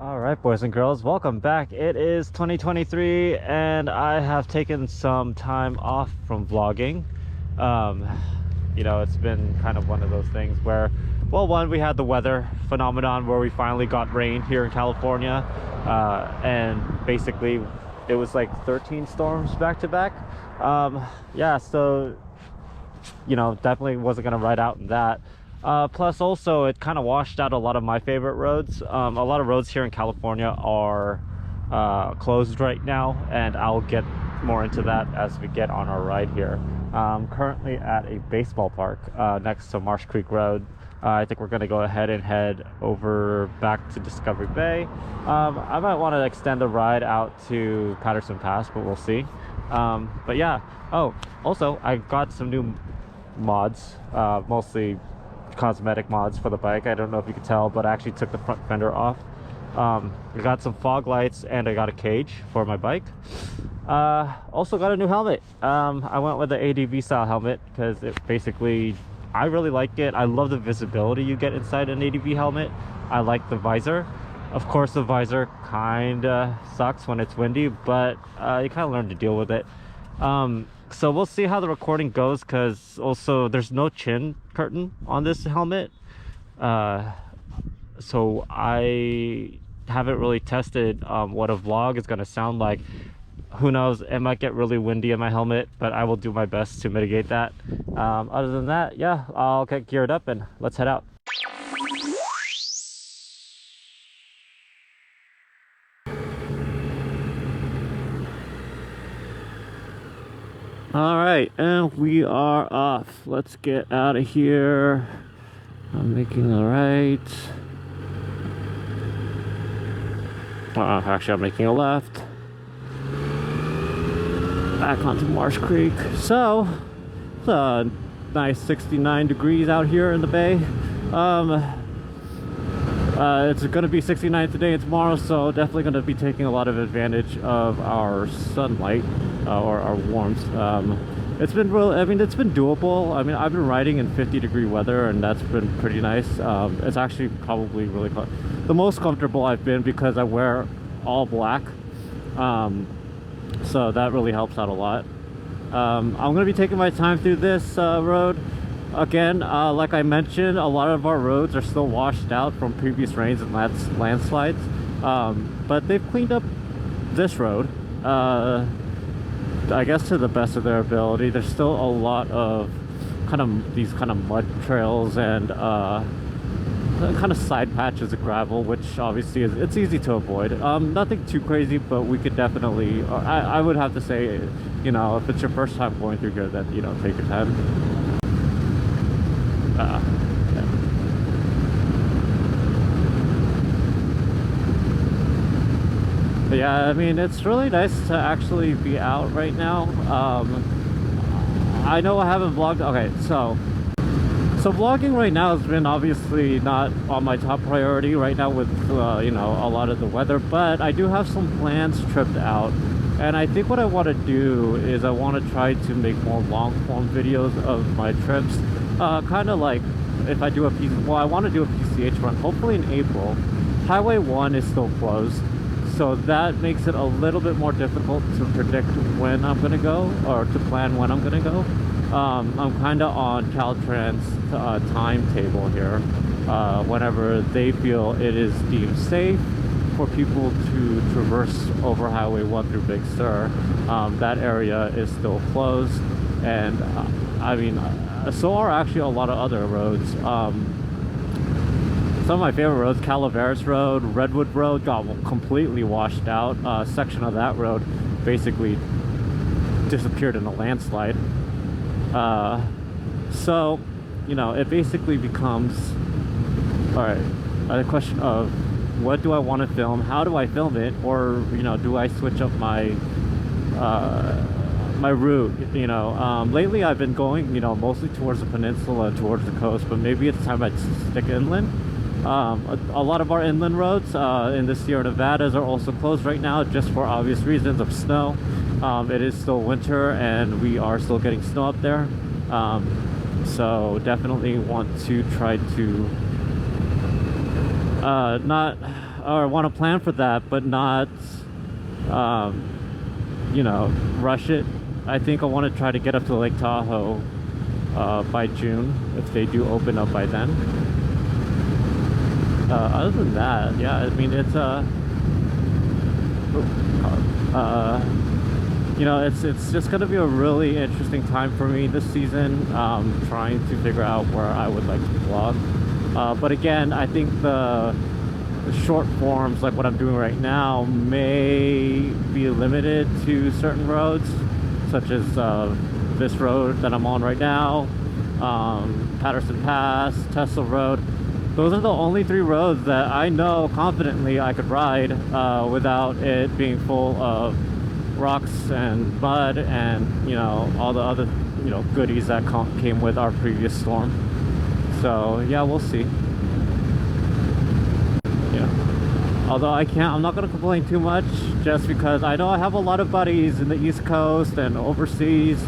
All right, boys and girls, welcome back. It is 2023 and I have taken some time off from vlogging. It's been kind of one of those things where, well, one, we had the weather phenomenon where we finally got rain here in California, and basically it was like 13 storms back to back. Yeah, so definitely wasn't gonna ride out in that. Plus also it kind of washed out a lot of my favorite roads. A lot of roads here in California are closed right now, and I'll get more into that as we get on our ride here. Currently at a baseball park next to Marsh Creek Road. I think we're going to go ahead and head over back to Discovery Bay. I might want to extend the ride out to Patterson Pass, but we'll see. But yeah. Oh, also I got some new mods, mostly cosmetic mods for the bike. I don't know if you could tell, but I actually took the front fender off. I got some fog lights and I got a cage for my bike. Also got a new helmet. I went with the ADV style helmet because it basically, I really like it. I love the visibility you get inside an ADV helmet. I like the visor. Of course the visor kind of sucks when it's windy, but you kind of learn to deal with it. So we'll see how the recording goes, because also there's no chin curtain on this helmet. So I haven't really tested what a vlog is going to sound like. Who knows, it might get really windy in my helmet, but I will do my best to mitigate that. Other than that, yeah, I'll get geared up and let's head out. All right, and we are off. Let's get out of here. I'm making a right. Actually, I'm making a left. Back onto Marsh Creek. So, it's a nice 69 degrees out here in the bay. It's going to be 69 today and tomorrow, so definitely going to be taking a lot of advantage of our sunlight or our warmth. It's been it's been doable. I mean, I've been riding in 50-degree weather, and that's been pretty nice. It's actually probably really the most comfortable I've been because I wear all black. So that really helps out a lot. I'm going to be taking my time through this road. Again, like I mentioned, a lot of our roads are still washed out from previous rains and landslides, but they've cleaned up this road, I guess to the best of their ability. There's still a lot of these kind of mud trails and kind of side patches of gravel, which obviously it's easy to avoid. Nothing too crazy, but we could definitely, I would have to say, if it's your first time going through here, then take your time. Yeah. But yeah, I mean, it's really nice to actually be out right now. I know I haven't vlogged. Okay, so vlogging right now has been obviously not on my top priority right now with a lot of the weather, but I do have some plans tripped out. And I think what I want to do is I want to try to make more long-form videos of my trips. Kind of like if I do I want to do a PCH run, hopefully in April. Highway 1 is still closed, so that makes it a little bit more difficult to predict when I'm going to go, or to plan when I'm going to go. I'm kind of on Caltrans timetable here. Whenever they feel it is deemed safe for people to traverse over Highway 1 through Big Sur, that area is still closed. And I mean, so are actually a lot of other roads. Some of my favorite roads, Calaveras Road, Redwood Road, got completely washed out. A section of that road basically disappeared in a landslide. So, it basically becomes, all right, a question of what do I want to film? How do I film it? Or, do I switch up my my route? Lately I've been going mostly towards the peninsula and towards the coast, but maybe it's time I stick inland. A lot of our inland roads in the Sierra Nevadas are also closed right now, just for obvious reasons of snow. It is still winter and we are still getting snow up there, so definitely want to try to not or want to plan for that, but not, you know, rush it. I think I want to try to get up to Lake Tahoe by June, if they do open up by then. Other than that, yeah, I mean, it's you know, it's just gonna be a really interesting time for me this season, trying to figure out where I would like to vlog. But again, I think the short forms, like what I'm doing right now, may be limited to certain roads, such as this road that I'm on right now, Patterson Pass, Tesla Road. Those are the only 3 roads that I know confidently I could ride without it being full of rocks and mud and, you know, all the other, you know, goodies that came with our previous storm. So yeah, we'll see. Yeah, although I'm not gonna complain too much, just because I know I have a lot of buddies in the East Coast and overseas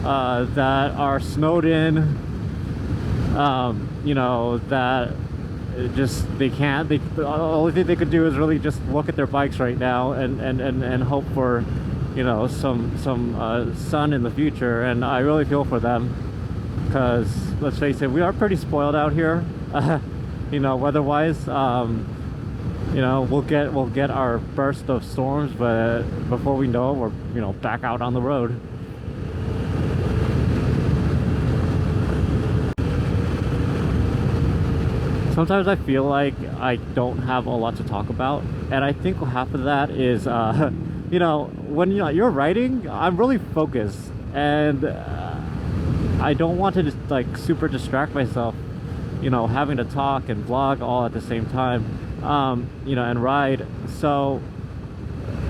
that are snowed in, you know, that just the only thing they could do is really just look at their bikes right now and hope for, you know, some sun in the future. And I really feel for them, because let's face it, we are pretty spoiled out here, you know, weather-wise. You know, we'll get our burst of storms, but before we know it, we're, you know, back out on the road. Sometimes I feel like I don't have a lot to talk about, and I think half of that is, you know, when you're writing, I'm really focused, and I don't want to just like super distract myself, you know, having to talk and vlog all at the same time, you know, and ride. So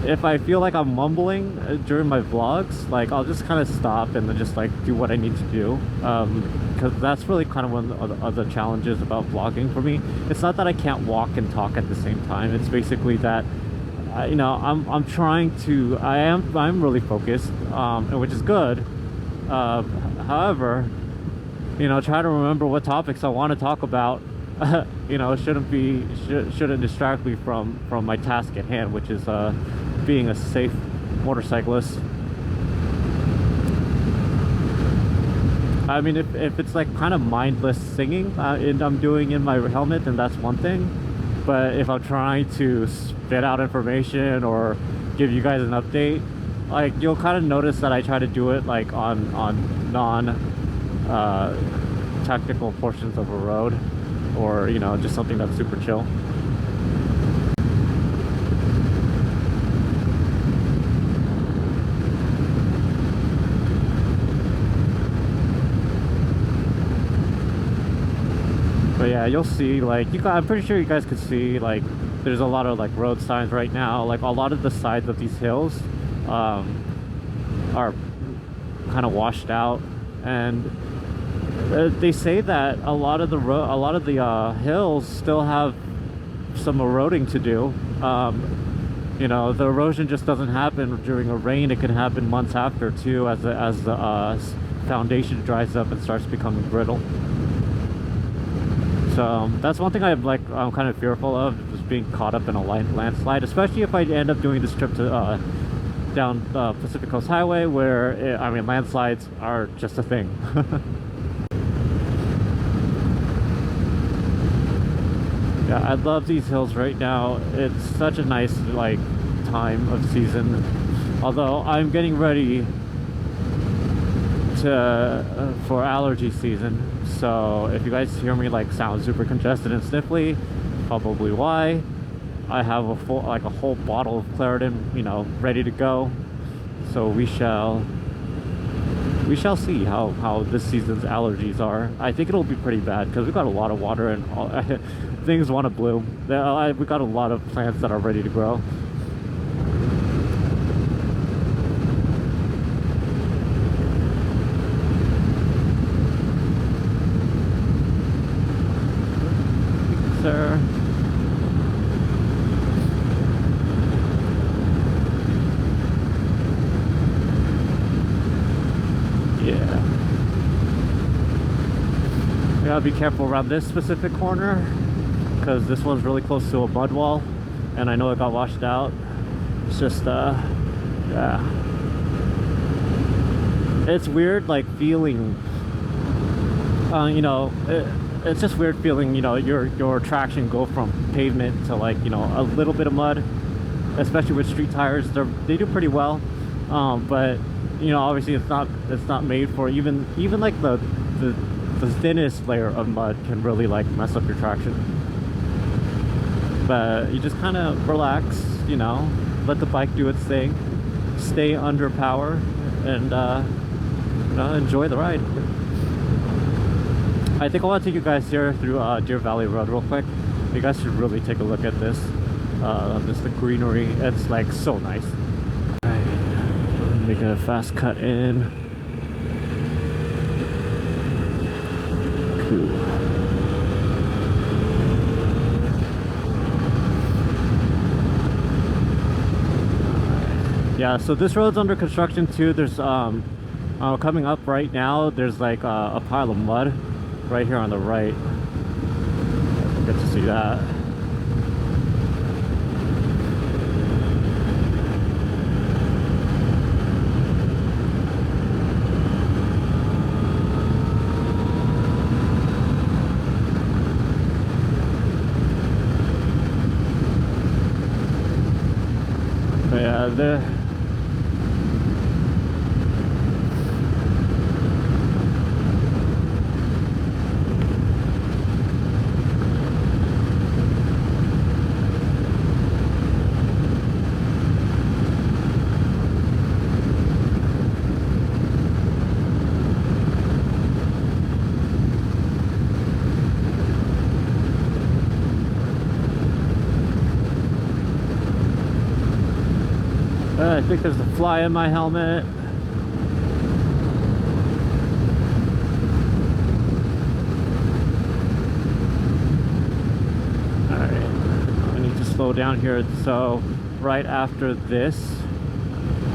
if I feel like I'm mumbling during my vlogs, like I'll just kind of stop and then just like do what I need to do, because that's really kind of one of the challenges about vlogging for me. It's not that I can't walk and talk at the same time. It's basically that you know, I'm trying to, I'm really focused, which is good. However, you know, try to remember what topics I want to talk about. You know, shouldn't distract me from my task at hand, which is being a safe motorcyclist. I mean, if it's like kind of mindless singing I'm doing in my helmet, then that's one thing. But if I'm trying to spit out information or give you guys an update, like, you'll kind of notice that I try to do it like on non technical portions of a road, or, you know, just something that's super chill. But yeah, you'll see, like, I'm pretty sure you guys could see, like, there's a lot of like road signs right now. Like, a lot of the sides of these hills are kind of washed out, and they say that a lot of the hills still have some eroding to do. You know, the erosion just doesn't happen during a rain. It can happen months after too, as the foundation dries up and starts becoming brittle. So that's one thing I'm kind of fearful of, is being caught up in a landslide, especially if I end up doing this trip to down Pacific Coast Highway, where I mean, landslides are just a thing. Yeah, I love these hills right now. It's such a nice like time of season. Although I'm getting ready for allergy season. So if you guys hear me like sound super congested and sniffly, probably why. I have a whole bottle of Claritin, you know, ready to go. So we shall see how this season's allergies are. I think it'll be pretty bad, because we've got a lot of water and all, things want to bloom. We got a lot of plants that are ready to grow. Sir. Yeah. We gotta be careful around this specific corner, because this one's really close to a mud wall. and I know it got washed out. It's just yeah, it's weird like feeling you know, it's just weird feeling, you know, your traction go from pavement to like, you know, a little bit of mud, especially with street tires. They do pretty well, but you know, obviously it's not made for even like the thinnest layer of mud can really like mess up your traction. But you just kind of relax, you know, let the bike do its thing, stay under power, and you know, enjoy the ride. I think I want to take you guys here through Deer Valley Road real quick. You guys should really take a look at this. Just the greenery, it's like so nice. Alright, making a fast cut in. Cool. Yeah, so this road's under construction too. There's coming up right now, there's like a pile of mud right here on the right. You'll get to see that. But yeah, I think there's a fly in my helmet. Alright, I need to slow down here. So right after this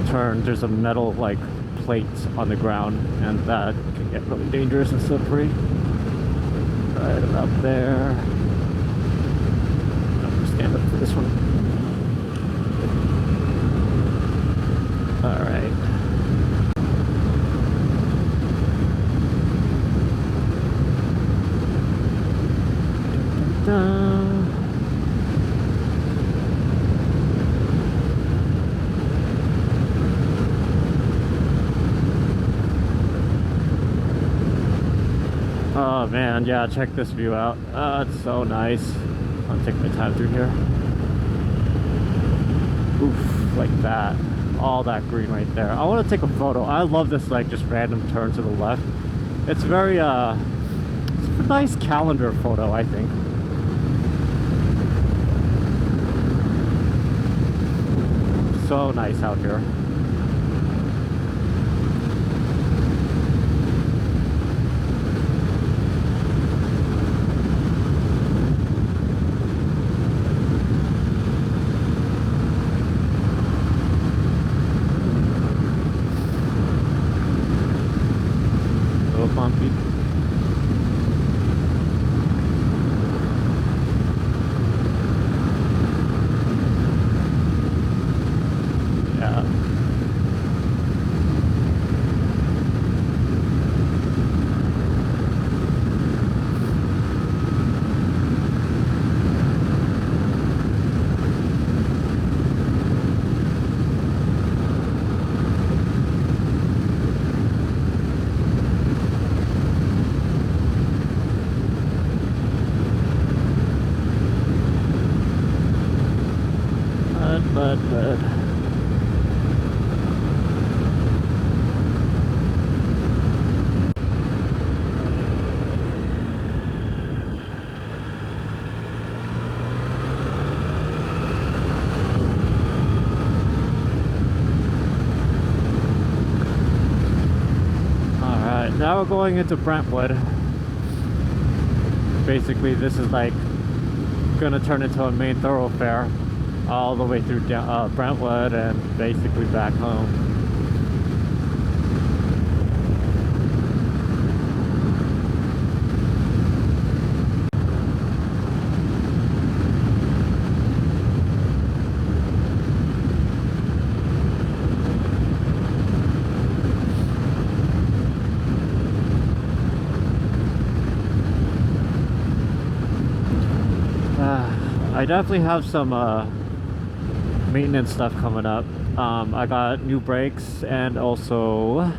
turn, there's a metal like plate on the ground, and that can get really dangerous and slippery. Right about there. I'm gonna stand up for this one. All right. Oh man, yeah, check this view out. It's so nice. I'll take my time through here. Oof, like that. All that green right there. I want to take a photo. I love this like just random turn to the left. It's very it's a nice calendar photo, I think. So nice out here. Bumpy. Yeah. But all right, now we're going into Brentwood. Basically, this is like gonna turn into a main thoroughfare all the way through Brentwood and basically back home. definitely have some maintenance stuff coming up. I got new brakes and also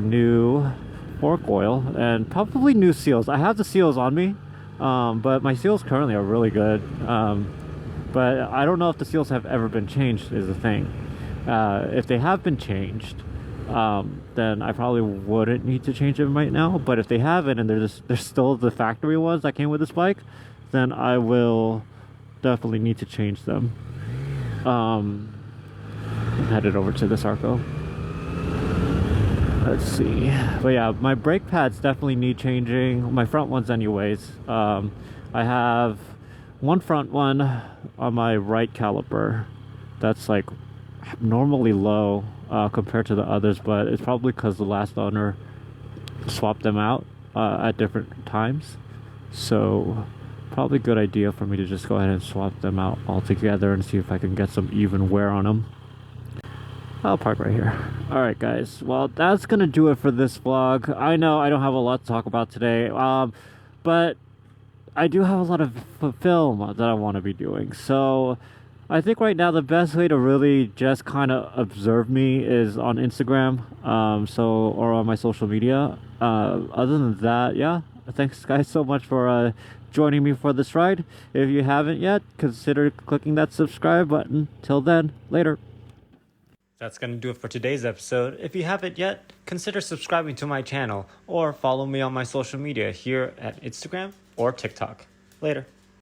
new fork oil and probably new seals. I have the seals on me, but my seals currently are really good. But I don't know if the seals have ever been changed is the thing. If they have been changed, then I probably wouldn't need to change them right now. But if they haven't and they're still the factory ones that came with this bike, then I will definitely need to change them. I'm headed over to this Arco. Let's see. But yeah, my brake pads definitely need changing. My front ones anyways. I have one front one on my right caliper that's like normally low compared to the others, but it's probably because the last owner swapped them out at different times. So probably a good idea for me to just go ahead and swap them out altogether and see if I can get some even wear on them. I'll park right here. Alright guys, well that's gonna do it for this vlog. I know I don't have a lot to talk about today, but I do have a lot of film that I want to be doing. So I think right now the best way to really just kind of observe me is on Instagram, or on my social media. Other than that, yeah, thanks guys so much for joining me for this ride. If you haven't yet, consider clicking that subscribe button. Till then, later. That's going to do it for today's episode. If you haven't yet, consider subscribing to my channel or follow me on my social media here at Instagram or TikTok. Later.